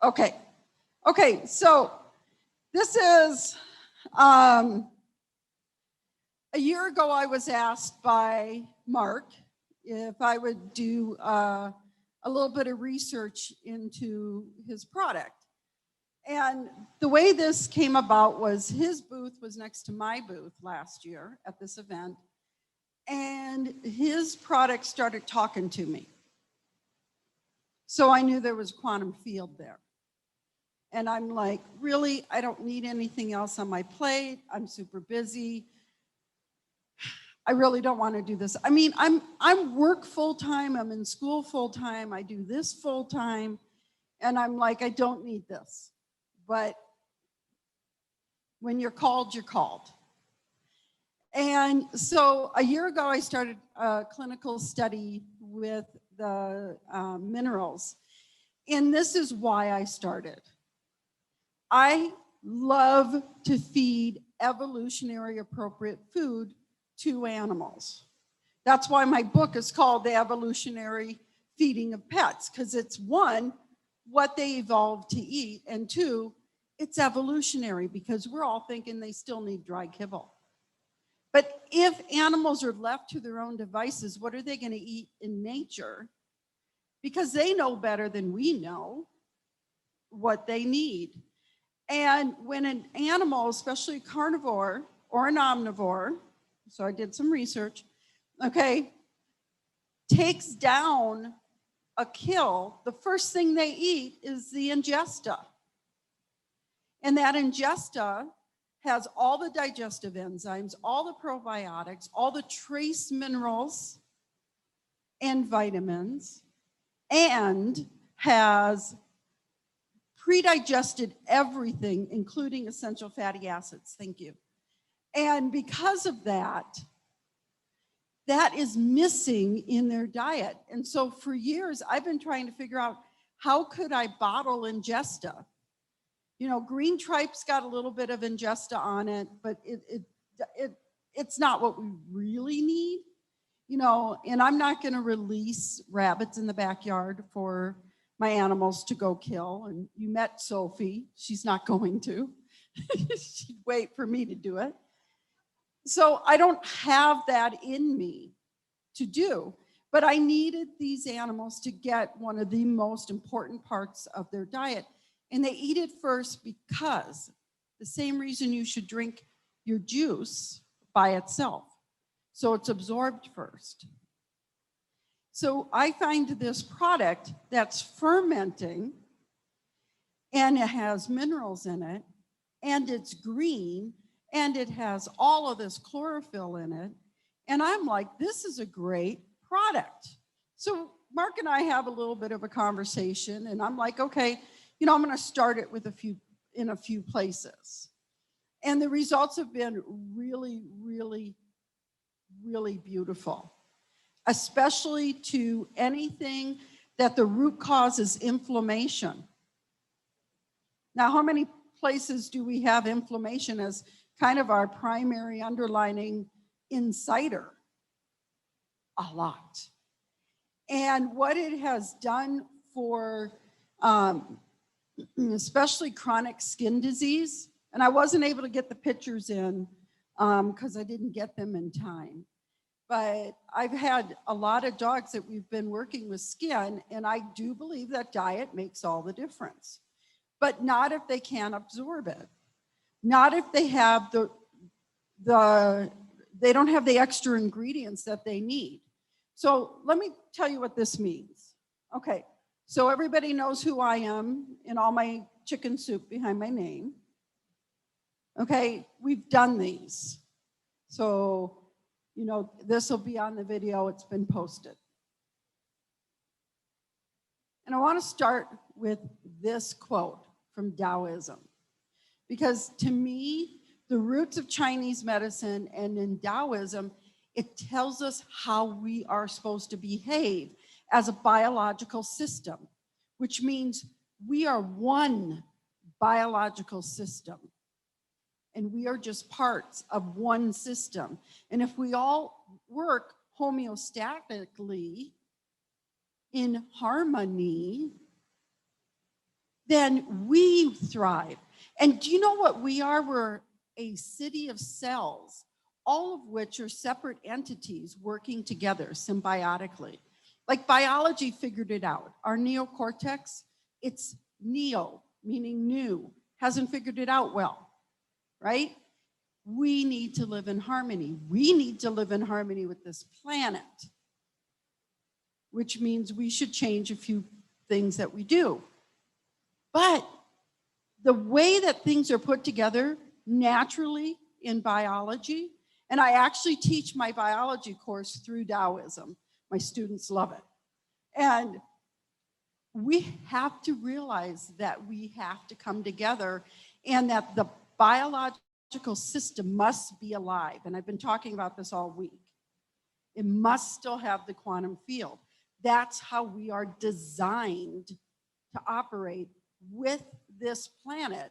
Okay. Okay, so this is, a year ago I was asked by Mark if I would do a little bit of research into his product. And the way this came about was his booth was next to my booth last year at this event. And his product started talking to me. So I knew there was a quantum field there. And I'm like, really, I don't need anything else on my plate. I'm super busy. I really don't want to do this. I mean, I'm work full-time, I'm in school full-time, I do this full-time, and I'm like, I don't need this. But when you're called, you're called. And so a year ago, I started a clinical study with the minerals. And this is why I started. I love to feed evolutionary appropriate food to animals. That's why my book is called The Evolutionary Feeding of Pets, because it's one, what they evolved to eat, and two, it's evolutionary because we're all thinking they still need dry kibble. But if animals are left to their own devices, what are they going to eat in nature? Because they know better than we know what they need. And when an animal, especially a carnivore or an omnivore, so I did some research, okay, takes down a kill, the first thing they eat is the ingesta. And that ingesta has all the digestive enzymes, all the probiotics, all the trace minerals and vitamins, and has pre-digested everything, including essential fatty acids. Thank you. And because of that, that is missing in their diet. And so for years, I've been trying to figure out how could I bottle ingesta? You know, green tripe's got a little bit of ingesta on it, but it's not what we really need, you know, and I'm not gonna release rabbits in the backyard for my animals to go kill. And you met Sophie, she's not going to. She'd wait for me to do it. So I don't have that in me to do, but I needed these animals to get one of the most important parts of their diet. And they eat it first because the same reason you should drink your juice by itself. So it's absorbed first. So I find this product that's fermenting and it has minerals in it and it's green and it has all of this chlorophyll in it. And I'm like, this is a great product. So Mark and I have a little bit of a conversation and I'm like, okay, you know, I'm going to start it with in a few places. And the results have been really, really, really beautiful, especially to anything that the root cause is inflammation. Now, how many places do we have inflammation as kind of our primary underlining inciter? A lot. And what it has done for especially chronic skin disease, and I wasn't able to get the pictures in because I didn't get them in time. But I've had a lot of dogs that we've been working with skin, and I do believe that diet makes all the difference. But not if they can't absorb it. Not if they have they don't have the extra ingredients that they need. So let me tell you what this means. Okay, so everybody knows who I am in all my chicken soup behind my name. Okay, we've done these. So, you know, this will be on the video, it's been posted. And I want to start with this quote from Taoism, because to me, the roots of Chinese medicine and in Taoism, it tells us how we are supposed to behave as a biological system, which means we are one biological system. And we are just parts of one system. And if we all work homeostatically in harmony, then we thrive. And do you know what we are? We're a city of cells, all of which are separate entities working together symbiotically. Like biology figured it out. Our neocortex, it's neo, meaning new, hasn't figured it out well, right? We need to live in harmony. We need to live in harmony with this planet, which means we should change a few things that we do. But the way that things are put together naturally in biology, and I actually teach my biology course through Taoism. My students love it. And we have to realize that we have to come together and that the biological system must be alive. And I've been talking about this all week. It must still have the quantum field. That's how we are designed to operate with this planet.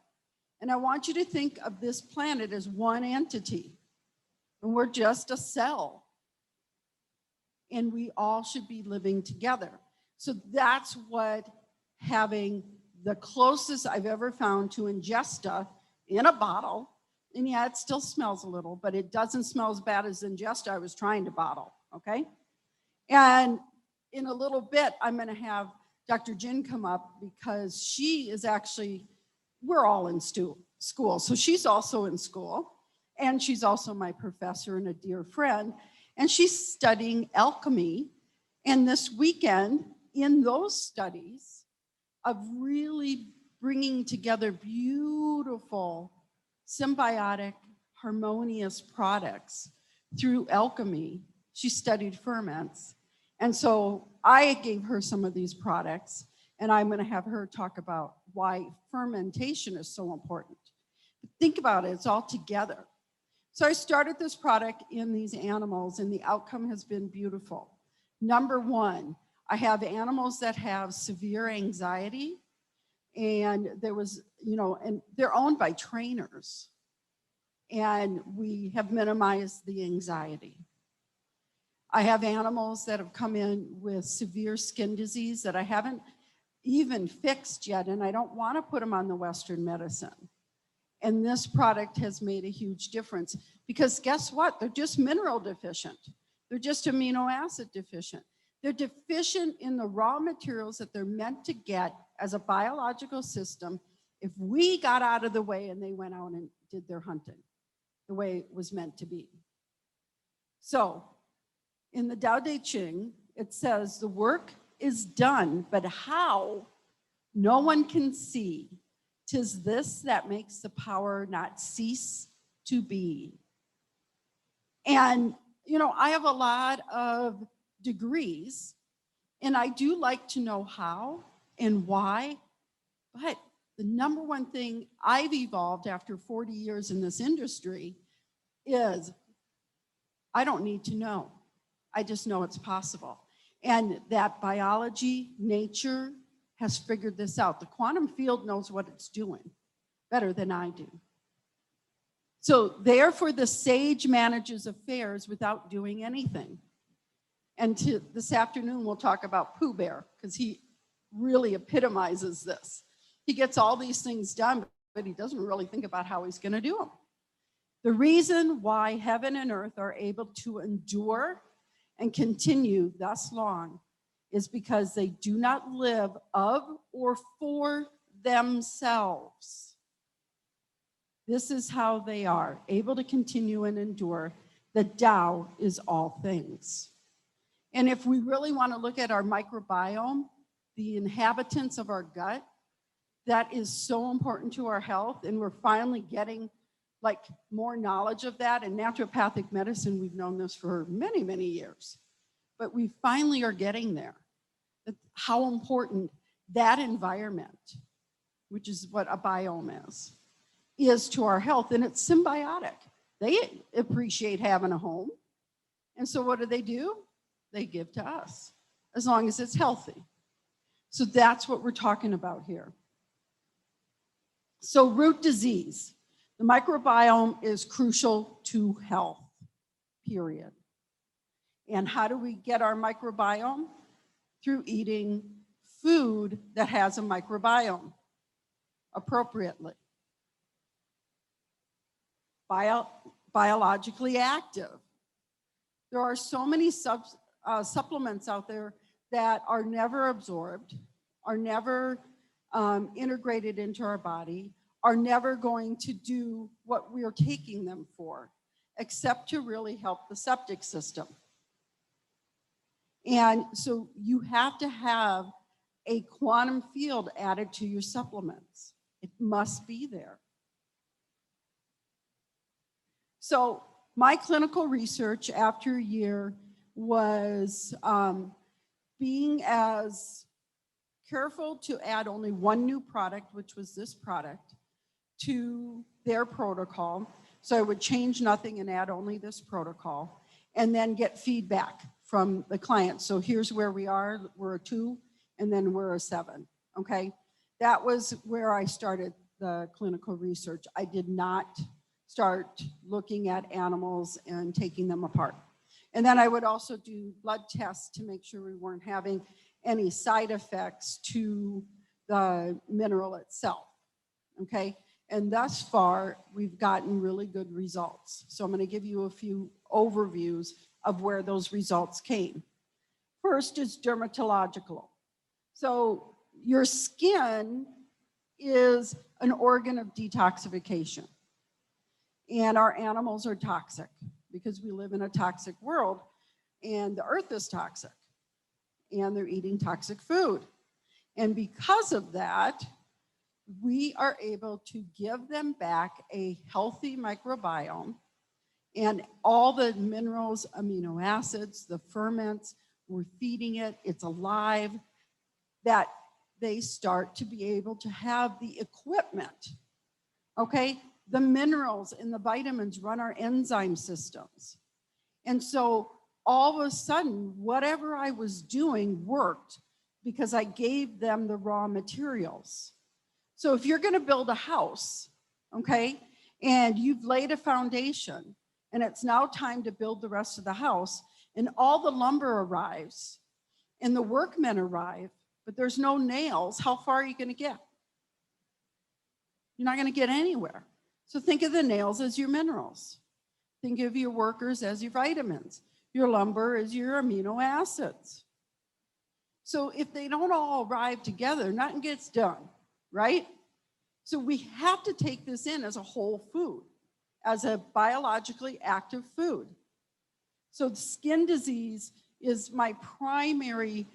And I want you to think of this planet as one entity. And we're just a cell. And we all should be living together. So that's what having the closest I've ever found to Ingesta in a bottle, and yeah, it still smells a little, but it doesn't smell as bad as Ingesta I was trying to bottle, okay? And in a little bit, I'm gonna have Dr. Jin come up because she is actually, we're all in school. So she's also in school, and she's also my professor and a dear friend, and she's studying alchemy. And this weekend, in those studies of really bringing together beautiful, symbiotic, harmonious products through alchemy, she studied ferments. And so I gave her some of these products, and I'm going to have her talk about why fermentation is so important. Think about it, it's all together. So I started this product in these animals, and the outcome has been beautiful. Number one, I have animals that have severe anxiety, and there was, and they're owned by trainers, and we have minimized the anxiety. I have animals that have come in with severe skin disease that I haven't even fixed yet, and I don't want to put them on the Western medicine. And this product has made a huge difference because guess what? They're just mineral deficient. They're just amino acid deficient. They're deficient in the raw materials that they're meant to get as a biological system if we got out of the way and they went out and did their hunting the way it was meant to be. So in the Tao Te Ching, it says the work is done, but how no one can see. 'Tis this that makes the power not cease to be. And, I have a lot of degrees, and I do like to know how and why, but the number one thing I've evolved after 40 years in this industry is I don't need to know. I just know it's possible. And that biology, nature has figured this out. The quantum field knows what it's doing better than I do. So therefore, the sage manages affairs without doing anything. And this afternoon, we'll talk about Pooh Bear, because he really epitomizes this. He gets all these things done, but he doesn't really think about how he's going to do them. The reason why heaven and earth are able to endure and continue thus long is because they do not live of or for themselves. This is how they are able to continue and endure. The Tao is all things. And if we really want to look at our microbiome, the inhabitants of our gut, that is so important to our health, and we're finally getting more knowledge of that. In naturopathic medicine, we've known this for many, many years, but we finally are getting there. How important that environment, which is what a biome is to our health, and it's symbiotic. They appreciate having a home, and so what do? They give to us, as long as it's healthy. So that's what we're talking about here. So root disease. The microbiome is crucial to health, period. And how do we get our microbiome? Through eating food that has a microbiome. appropriately. Biologically active. There are so many supplements out there that are never absorbed, are never integrated into our body, are never going to do what we're taking them for, except to really help the septic system. And so you have to have a quantum field added to your supplements. It must be there. So my clinical research after a year was being as careful to add only one new product, which was this product, to their protocol. So I would change nothing and add only this protocol, and then get feedback from the client. So here's where we are, we're a 2, and then we're a 7, okay? That was where I started the clinical research. I did not start looking at animals and taking them apart. And then I would also do blood tests to make sure we weren't having any side effects to the mineral itself, okay? And thus far, we've gotten really good results. So I'm gonna give you a few overviews of where those results came. First is dermatological. So your skin is an organ of detoxification. And our animals are toxic because we live in a toxic world, and the earth is toxic, and they're eating toxic food. And because of that, we are able to give them back a healthy microbiome, and all the minerals, amino acids, the ferments, we're feeding it, it's alive, that they start to be able to have the equipment, okay? The minerals and the vitamins run our enzyme systems. And so all of a sudden, whatever I was doing worked because I gave them the raw materials. So if you're gonna build a house, okay, and you've laid a foundation, and it's now time to build the rest of the house, and all the lumber arrives, and the workmen arrive, but there's no nails, how far are you gonna get? You're not gonna get anywhere. So think of the nails as your minerals. Think of your workers as your vitamins. Your lumber as your amino acids. So if they don't all arrive together, nothing gets done, right? So we have to take this in as a whole food, as a biologically active food. So skin disease is my primary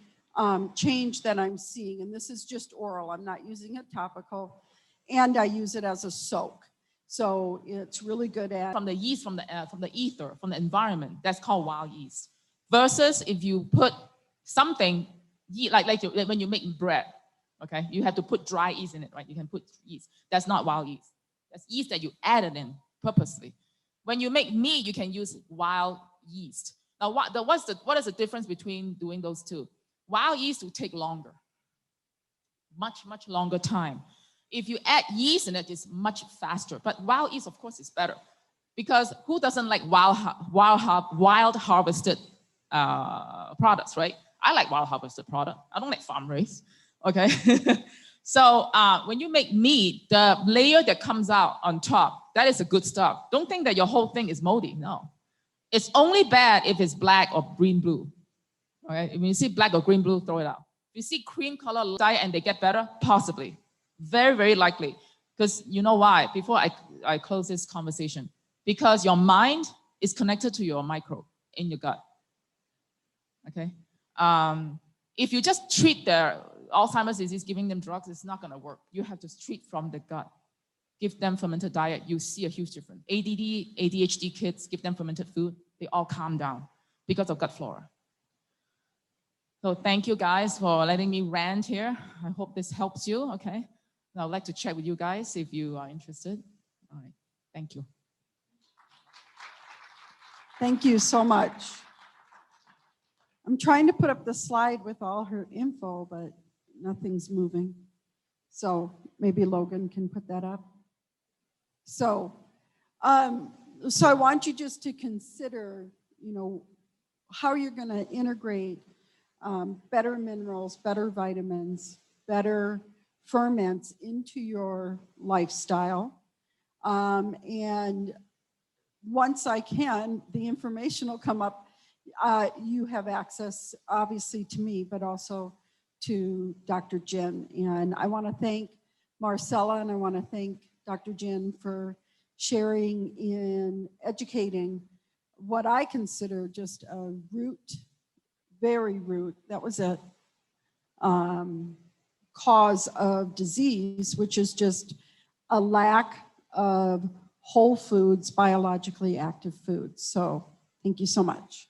change that I'm seeing, and this is just oral. I'm not using it topical, and I use it as a soak. So it's really good at from the yeast, from the ether, from the environment. That's called wild yeast. Versus if you put something like when you make bread, okay, you have to put dry yeast in it, right? You can put yeast. That's not wild yeast. That's yeast that you added in purposely. When you make meat, you can use wild yeast. Now, what is the difference between doing those two? Wild yeast will take longer, much longer time. If you add yeast in it, it's much faster. But wild yeast, of course, is better. Because who doesn't like wild harvested products, right? I like wild harvested product. I don't like farm raised, okay? So when you make meat, the layer that comes out on top, that is the good stuff. Don't think that your whole thing is moldy, no. It's only bad if it's black or green blue, okay? When you see black or green blue, throw it out. If you see cream color dye and they get better, possibly. Very likely. Because you know why? Before I close this conversation. Because your mind is connected to your microbe in your gut. Okay? If you just treat the Alzheimer's disease, giving them drugs, it's not going to work. You have to treat from the gut. Give them fermented diet, you see a huge difference. ADD, ADHD kids, give them fermented food, they all calm down because of gut flora. So thank you guys for letting me rant here. I hope this helps you, okay? Now I'd like to check with you guys if you are interested. All right, thank you. Thank you so much. I'm trying to put up the slide with all her info, but nothing's moving. So maybe Logan can put that up. So I want you just to consider, how you're going to integrate better minerals, better vitamins, better ferments into your lifestyle. And once I can, the information will come up. You have access, obviously, to me, but also to Dr. Jin. And I want to thank Marcella and I want to thank Dr. Jin for sharing and educating what I consider just a root, very root, that was a cause of disease, which is just a lack of whole foods, biologically active foods. So thank you so much.